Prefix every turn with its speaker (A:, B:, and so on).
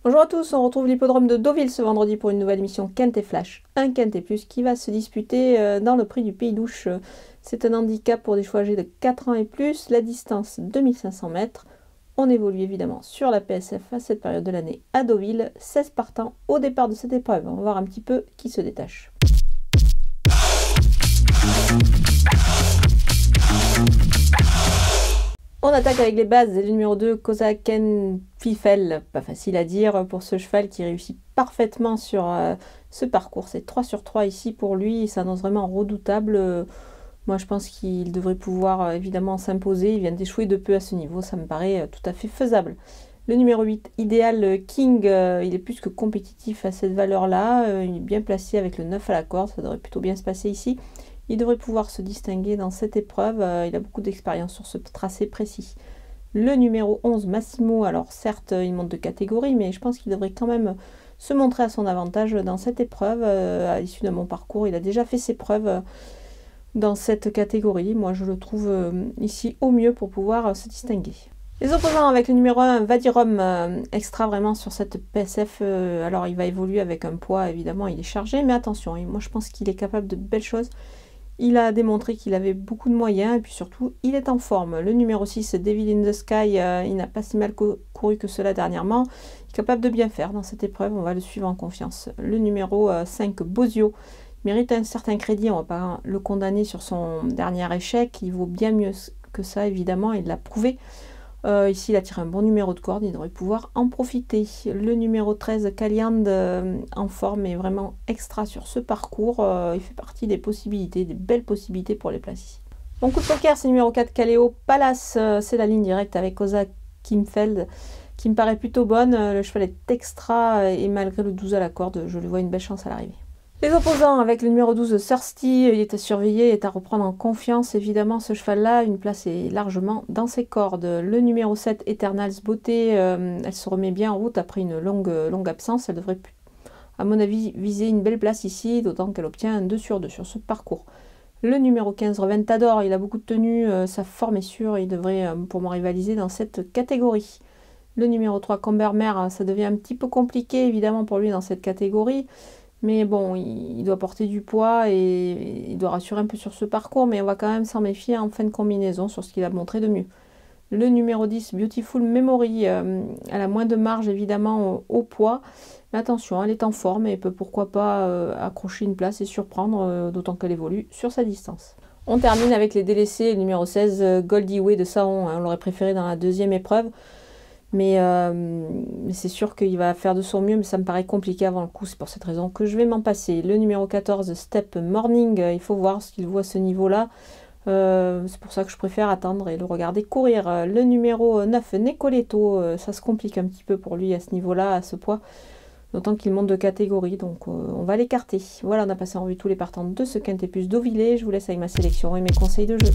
A: Bonjour à tous, on retrouve l'hippodrome de Deauville ce vendredi pour une nouvelle émission Quintet Flash, un Quintet Plus qui va se disputer dans le prix du Pays d'Ouche. C'est un handicap pour des chevaux âgés de 4 ans et plus, la distance 2500 mètres. On évolue évidemment sur la PSF à cette période de l'année à Deauville, 16 partants au départ de cette épreuve. On va voir un petit peu qui se détache. On attaque avec les bases, le numéro 2, Kozaken Fifel, pas facile à dire pour ce cheval qui réussit parfaitement sur ce parcours. C'est 3 sur 3 ici pour lui, il s'annonce vraiment redoutable. Moi je pense qu'il devrait pouvoir évidemment s'imposer, il vient d'échouer de peu à ce niveau, ça me paraît tout à fait faisable. Le numéro 8, Idéal King, il est plus que compétitif à cette valeur-là, il est bien placé avec le 9 à la corde, ça devrait plutôt bien se passer ici. Il devrait pouvoir se distinguer dans cette épreuve, il a beaucoup d'expérience sur ce tracé précis. Le numéro 11, Massimo, alors certes il monte de catégorie, mais je pense qu'il devrait quand même se montrer à son avantage dans cette épreuve. À l'issue de mon parcours, il a déjà fait ses preuves dans cette catégorie. Moi je le trouve ici au mieux pour pouvoir se distinguer. Les opposants avec le numéro 1, Vadirom, extra vraiment sur cette PSF. Alors il va évoluer avec un poids, évidemment il est chargé, mais attention, moi je pense qu'il est capable de belles choses. Il a démontré qu'il avait beaucoup de moyens et puis surtout, il est en forme. Le numéro 6, Devil in the Sky, il n'a pas si mal couru que cela dernièrement. Il est capable de bien faire dans cette épreuve, on va le suivre en confiance. Le numéro 5, Bozio, mérite un certain crédit, on ne va pas le condamner sur son dernier échec. Il vaut bien mieux que ça, évidemment, il l'a prouvé. Ici, il a tiré un bon numéro de corde, il devrait pouvoir en profiter. Le numéro 13, Kaliand, en forme, est vraiment extra sur ce parcours. Il fait partie des possibilités, des belles possibilités pour les places ici. Mon coup de poker, c'est numéro 4, Kaleo Palace. C'est la ligne directe avec Oza Kimfeld, qui me paraît plutôt bonne. Le cheval est extra et malgré le 12 à la corde, je lui vois une belle chance à l'arrivée. Les opposants avec le numéro 12, Thirsty, il est à surveiller, il est à reprendre en confiance. Évidemment, ce cheval-là, une place est largement dans ses cordes. Le numéro 7, Eternals Beauté, elle se remet bien en route après une longue absence. Elle devrait, à mon avis, viser une belle place ici, d'autant qu'elle obtient un 2 sur 2 sur ce parcours. Le numéro 15, Reventador, il a beaucoup de tenue, sa forme est sûre, il devrait pour moi rivaliser dans cette catégorie. Le numéro 3, Combermere, ça devient un petit peu compliqué, évidemment, pour lui dans cette catégorie. Mais bon, il doit porter du poids et il doit rassurer un peu sur ce parcours, mais on va quand même s'en méfier en fin de combinaison sur ce qu'il a montré de mieux. Le numéro 10, Beautiful Memory, elle a moins de marge évidemment au poids, mais attention, elle est en forme et peut pourquoi pas accrocher une place et surprendre, d'autant qu'elle évolue sur sa distance. On termine avec les délaissés, le numéro 16, Goldie Way de Saon, on l'aurait préféré dans la deuxième épreuve. Mais c'est sûr qu'il va faire de son mieux, mais ça me paraît compliqué avant le coup. C'est pour cette raison que je vais m'en passer. Le numéro 14, Step Morning, il faut voir ce qu'il vaut à ce niveau-là. C'est pour ça que je préfère attendre et le regarder courir. Le numéro 9, Nicoletto, ça se complique un petit peu pour lui à ce niveau-là, à ce poids. D'autant qu'il monte de catégorie, donc on va l'écarter. Voilà, on a passé en revue tous les partants de ce Quintet Plus Deauville. Je vous laisse avec ma sélection et mes conseils de jeu.